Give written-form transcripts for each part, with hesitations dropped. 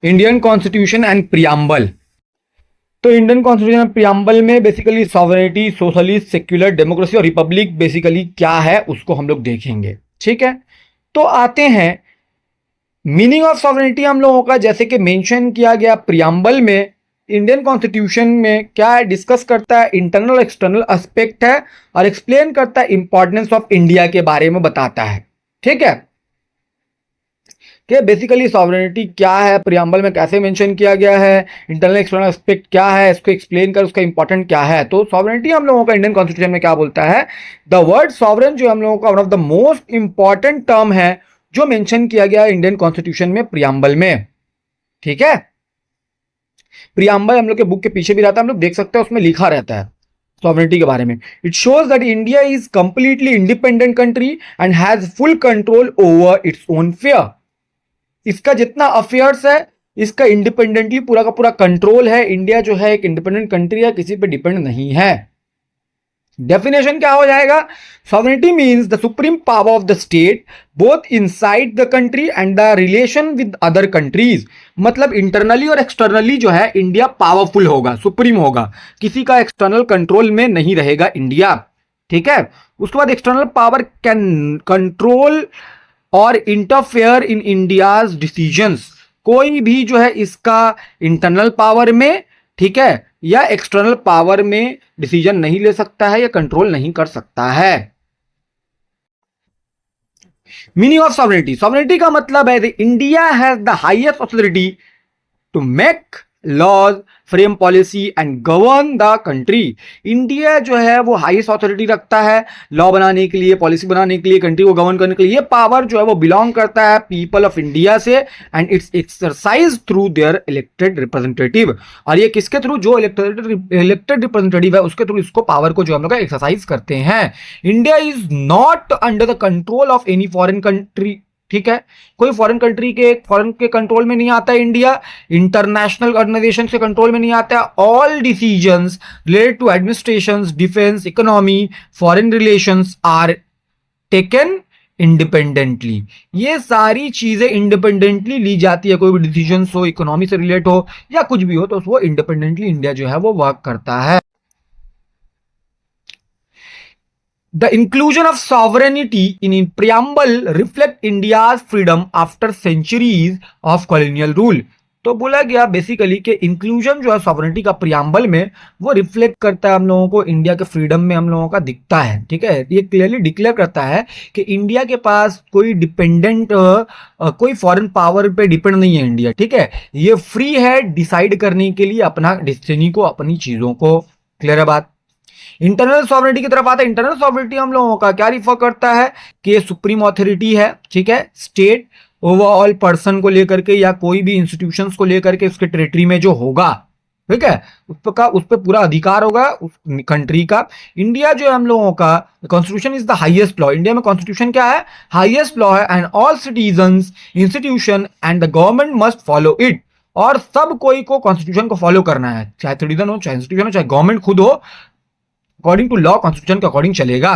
Indian constitution and preamble. तो Indian constitution and preamble में basically sovereignty, socialist, secular, democracy और Republic basically क्या है उसको हम लोग देखेंगे। ठीक है, तो आते हैं मीनिंग ऑफ सॉवरेनिटी हम लोगों का, जैसे कि मेंशन किया गया प्रियम्बल में, इंडियन कॉन्स्टिट्यूशन में क्या है, डिस्कस करता है इंटरनल एक्सटर्नल एस्पेक्ट है और एक्सप्लेन करता है इंपॉर्टेंस ऑफ इंडिया के बारे में बताता है। ठीक है, कि बेसिकली सॉवरेनिटी क्या है, प्रियम्बल में कैसे मेंशन किया गया है, इंटरनल एक्सटर्नल एस्पेक्ट क्या है, इसको एक्सप्लेन कर उसका इंपॉर्टेंट क्या है। तो सॉवरेनिटी हम लोगों का इंडियन कॉन्स्टिट्यूशन में क्या बोलता है, द वर्ड सॉवरेन जो हम लोगों का one of the most important term है जो मेंशन किया गया इंडियन कॉन्स्टिट्यूशन में प्रियम्बल में। ठीक है, प्रियम्बल हम लोग के बुक के पीछे भी रहता है, हम लोग देख सकते हैं, उसमें लिखा रहता है सॉवरेनिटी के बारे में। It shows that India is completely independent country and has full control over its own fair. इसका जितना अफेयर्स है, इसका इंडिपेंडेंटली पूरा का पूरा कंट्रोल है। इंडिया जो है एक इंडिपेंडेंट कंट्री है, किसी पे डिपेंड नहीं है। डेफिनेशन क्या हो जाएगा, sovereignty means the supreme power of the state both inside the country and the relation with other countries. मतलब इंटरनली और एक्सटर्नली जो है इंडिया पावरफुल होगा, सुप्रीम होगा, किसी का एक्सटर्नल कंट्रोल में नहीं रहेगा इंडिया। ठीक है, उसके बाद एक्सटर्नल पावर कैन कंट्रोल और इंटरफेयर इन इंडियाज डिसीजंस। कोई भी जो है इसका इंटरनल पावर में, ठीक है, या एक्सटर्नल पावर में डिसीजन नहीं ले सकता है या कंट्रोल नहीं कर सकता है। मीनिंग ऑफ सॉवरेनिटी, सॉवरेनिटी का मतलब है India has the highest authority to make laws, frame policy and govern the country. India जो है वो हाईएस्ट अथॉरिटी रखता है लॉ बनाने के लिए, पॉलिसी बनाने के लिए, कंट्री को गवर्न करने के लिए। ये पावर जो है वो बिलोंग करता है पीपल ऑफ इंडिया से and it's exercise through their elected representative. और ये किसके थ्रू, जो इलेक्टेड रिप्रेजेंटेटिव है उसके थ्रू इसको पावर को जो हम लोग एक्सरसाइज करते हैं। India is not under the control of any foreign country. ठीक है, कोई फॉरेन कंट्री के कंट्रोल में नहीं आता है इंडिया, इंटरनेशनल ऑर्गेनाइजेशन के कंट्रोल में नहीं आता है। All decisions related to administration, defence, economy, foreign relations are taken independently. ये सारी चीजें इंडिपेंडेंटली ली जाती है। कोई भी डिसीजन हो, इकोनॉमी से रिलेट हो या कुछ भी हो, तो वो इंडिपेंडेंटली इंडिया जो है वो वर्क करता है। The inclusion of sovereignty in preamble reflect India's freedom after centuries of colonial rule। तो बोला गया बेसिकली कि इंक्लूजन जो है सॉवरेनिटी का प्रियम्बल में, वो रिफ्लेक्ट करता है हम लोगों को, इंडिया के फ्रीडम में हम लोगों का दिखता है। ठीक है, ये क्लियरली डिक्लेयर करता है कि इंडिया के पास कोई डिपेंडेंट, कोई फॉरेन पावर पे डिपेंड नहीं है इंडिया। ठीक है, ये फ्री है डिसाइड करने के लिए अपना डेस्टिनी को, अपनी चीजों को। क्लियर है बात। इंटरनल सॉवरेनिटी की तरफ आता है। इंटरनल सॉवरेनिटी हम लोगों का क्या रिफर करता है कि ये सुप्रीम अथॉरिटी है। ठीक है, स्टेट ओवरऑल पर्सन को लेकर के या कोई भी इंस्टीट्यूशंस को लेकर के उसके टेरिटरी में जो होगा, ठीक है, उस पर पूरा अधिकार होगा उस कंट्री का। इंडिया जो है हम लोगों का, constitution is the highest law. India में कॉन्स्टिट्यूशन क्या है, हाईएस्ट लॉ है and all citizens, institution and the government must follow it. और सब कोई को कॉन्स्टिट्यूशन को फॉलो करना है, चाहे सिटीजन हो, चाहे इंस्टीट्यूशन हो, चाहे गवर्नमेंट खुद हो, अकॉर्डिंग टू लॉ, कॉन्स्टिट्यूशन के अकॉर्डिंग चलेगा।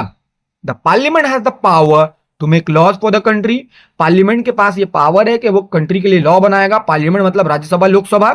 The parliament has the power to make laws for the country. Parliament के पास ये पावर है कि वो कंट्री के लिए लॉ बनाएगा। पार्लियामेंट मतलब Rajya Sabha, Lok Sabha,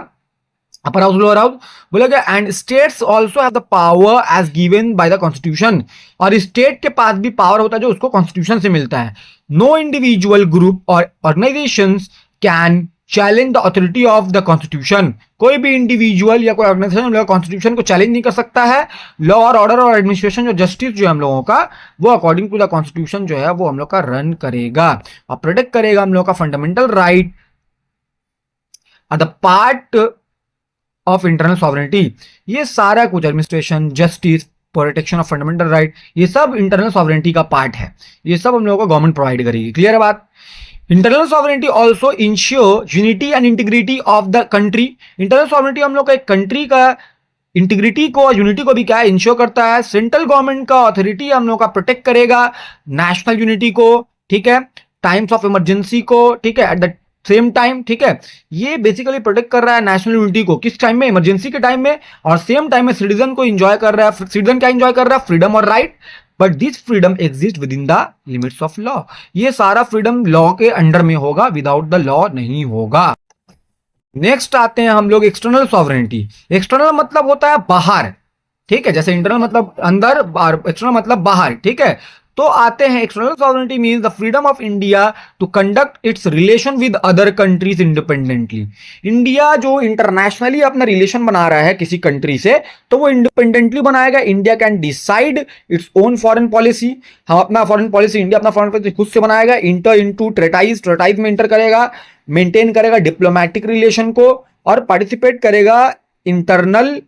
upper house, lower house बोला गया। And states also have the power as given by the constitution. और स्टेट के पास भी पावर होता है जो उसको कॉन्स्टिट्यूशन से मिलता है। नो इंडिविजुअल, ग्रुप और organisation can challenge the authority of the constitution. कोई भी इंडिविजुअल या कोई ऑर्गेनाइजेशन कॉन्स्टिट्यूशन को चैलेंज नहीं कर सकता है। लॉ और ऑर्डर और एडमिनिस्ट्रेशन, जो जस्टिस जो है हम लोगों का, वो अकॉर्डिंग टू द कॉन्स्टिट्यूशन जो है वो हम लोग का रन करेगा और प्रोटेक्ट करेगा हम लोग का fundamental right the part of internal sovereignty. ये सारा कुछ administration, justice, protection of fundamental right, ये सब इंटरनल सॉवरेनिटी का पार्ट है। ये सब हम लोगों को गवर्नमेंट प्रोवाइड करेगी। क्लियर है बात। Internal sovereignty also ensure unity and integrity of the country. Internal sovereignty हम लोग का एक कंट्री का इंटीग्रिटी को और यूनिटी को भी क्या इंश्योर करता है। सेंट्रल गवर्नमेंट का अथॉरिटी हम लोग का प्रोटेक्ट करेगा नेशनल यूनिटी को, ठीक है, टाइम्स ऑफ इमरजेंसी को, ठीक है, एट द सेम टाइम। ठीक है, ये बेसिकली प्रोटेक्ट कर रहा है नेशनल यूनिटी को, किस टाइम में, इमरजेंसी के टाइम में, और सेम टाइम में सिटीजन को एंजॉय कर रहा है। सिटीजन क्या एंजॉय कर रहा है, फ्रीडम और right, but this freedom exist with in the limits of law. ये सारा फ्रीडम लॉ के अंडर में होगा, विदाउट द लॉ नहीं होगा। नेक्स्ट आते हैं हम लोग एक्सटर्नल सॉवरेनिटी। एक्सटर्नल मतलब होता है बाहर, ठीक है, जैसे इंटरनल मतलब अंदर और एक्सटर्नल मतलब बाहर, ठीक है। तो आते हैं external sovereignty means the freedom of India to conduct its relation with other countries independently. India जो इंटरनेशनली अपना रिलेशन बना रहा है किसी कंट्री से, तो वो इंडिपेंडेंटली बनाएगा। India can decide its own foreign policy. हम अपना फॉरेन पॉलिसी, इंडिया अपना फॉरेन पॉलिसी खुद से बनाएगा। इंटर इनटू ट्रेटाइज में इंटर करेगा, मेंटेन करेगा डिप्लोमेटिक रिलेशन को, और पार्टिसिपेट करेगा इंटरनल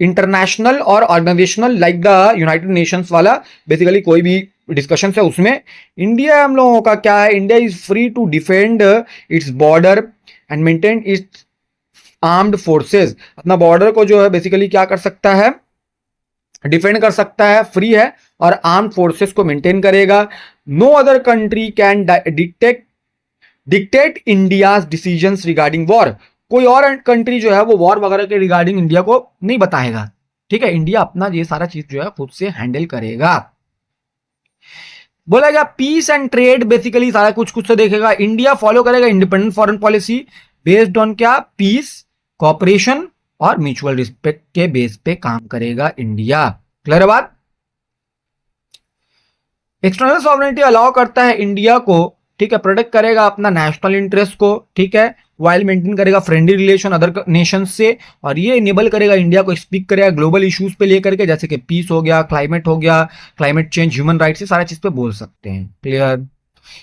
इंटरनेशनल और organisational like the United Nations वाला, बेसिकली कोई भी डिस्कशन है उसमें। इंडिया हम लोगों का क्या है, India is free to defend its border and maintain its armed forces. अपना बॉर्डर को जो है बेसिकली क्या कर सकता है, डिफेंड कर सकता है, फ्री है, और आर्म्ड फोर्सेस को मेंटेन करेगा। No other country can dictate India's decisions regarding war. कोई और कंट्री जो है वो वॉर वगैरह के रिगार्डिंग इंडिया को नहीं बताएगा, ठीक है। इंडिया अपना ये सारा चीज जो है खुद से हैंडल करेगा। बोला गया पीस एंड ट्रेड, बेसिकली सारा कुछ कुछ से देखेगा। इंडिया फॉलो करेगा independent foreign policy based on क्या, पीस, कॉपरेशन और म्यूचुअल रिस्पेक्ट के बेस पे काम करेगा इंडिया। क्लियर है बात। एक्सटर्नल सॉवरेनिटी अलाउ करता है इंडिया को, ठीक है, प्रोटेक्ट करेगा अपना नेशनल इंटरेस्ट को, ठीक है, वाइल मेंटेन करेगा फ्रेंडली रिलेशन अदर नेशन से, और ये इनेबल करेगा इंडिया को स्पीक करेगा ग्लोबल इश्यूज पे लेकर के, जैसे कि पीस हो गया, क्लाइमेट चेंज, ह्यूमन राइट्स, ये सारा चीज पे बोल सकते हैं। Clear.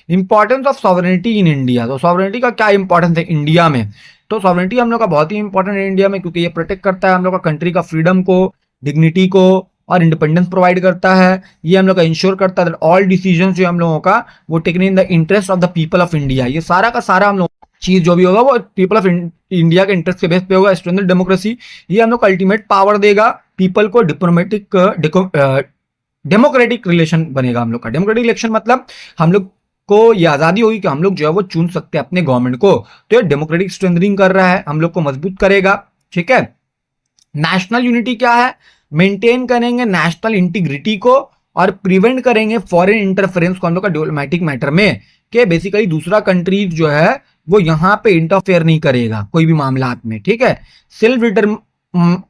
Importance of sovereignty in India. तो सॉवरेनिटी का क्या इंपॉर्टेंस है इंडिया में, तो सॉवरेनिटी हम लोग का बहुत ही इंपॉर्टेंट है इंडिया में, क्योंकि ये प्रोटेक्ट करता है हम लोग का कंट्री का फ्रीडम को, डिग्निटी को, और इंडिपेंडेंस प्रोवाइड करता है। ये हम लोग का इंश्योर करता है ऑल डिसीजन जो हम लोगों का वो taken in the interest of the people of India. ये सारा का सारा हम लोग चीज जो भी होगा वो पीपल ऑफ इंडिया के इंटरेस्ट के बेस पे होगा। स्ट्रेंथन डेमोक्रेसी, ये हम लोग अल्टीमेट पावर देगा पीपल को। डेमोक्रेटिक रिलेशन बनेगा हम लोग का। डेमोक्रेटिक इलेक्शन मतलब हम लोग को ये आजादी होगी कि हम लोग जो है वो चुन सकते हैं अपने गवर्नमेंट को। तो ये डेमोक्रेटिक स्ट्रेंथनिंग कर रहा है, हम लोग को मजबूत करेगा, ठीक है। नेशनल यूनिटी क्या है, मेंटेन करेंगे नेशनल इंटीग्रिटी को, और प्रिवेंट करेंगे फॉरेन इंटरफेरेंस को हम लोग का डिप्लोमेटिक मैटर में, कि बेसिकली दूसरा कंट्री जो है वो यहां पे इंटरफेयर नहीं करेगा कोई भी मामला में, ठीक है। Self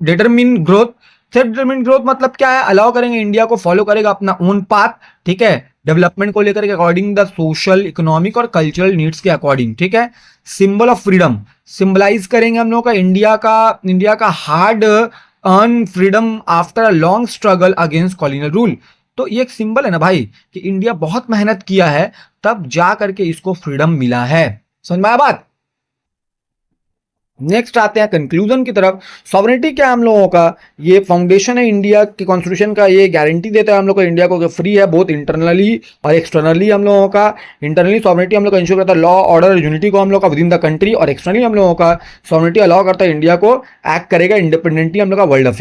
determine growth. Self determine growth मतलब क्या है, अलाउ करेंगे इंडिया को, फॉलो करेगा अपना ओन पाथ, ठीक है, डेवलपमेंट को लेकर के अकॉर्डिंग द सोशल, इकोनॉमिक और कल्चरल नीड्स के अकॉर्डिंग, ठीक है। सिंबल ऑफ फ्रीडम, सिंबलाइज करेंगे हम लोग का इंडिया का hard earn freedom after a long struggle against colonial rule. तो ये एक सिंबल है ना भाई कि इंडिया बहुत मेहनत किया है तब जा करके इसको फ्रीडम मिला है। समझ में आया बात। नेक्स्ट आते हैं कंक्लूजन की तरफ। सॉवरेनिटी क्या है हम लोगों का, ये फाउंडेशन है इंडिया के कॉन्स्टिट्यूशन का, ये गारंटी देता है हम लोग को इंडिया को फ्री है बोथ इंटरनली और एक्सटर्नली। हम लोगों का इंटरनली सॉवरेनिटी हम लोग का इंश्योर करता है लॉ ऑर्डर यूनिटी को हम लोग का विद इन द कंट्री, और एक्सटर्नली हम लोगों का सॉवरेनिटी अलाउ करता है इंडिया को एक्ट करेगा इंडिपेंडेंटली हम लोग का वर्ल्ड अफेयर।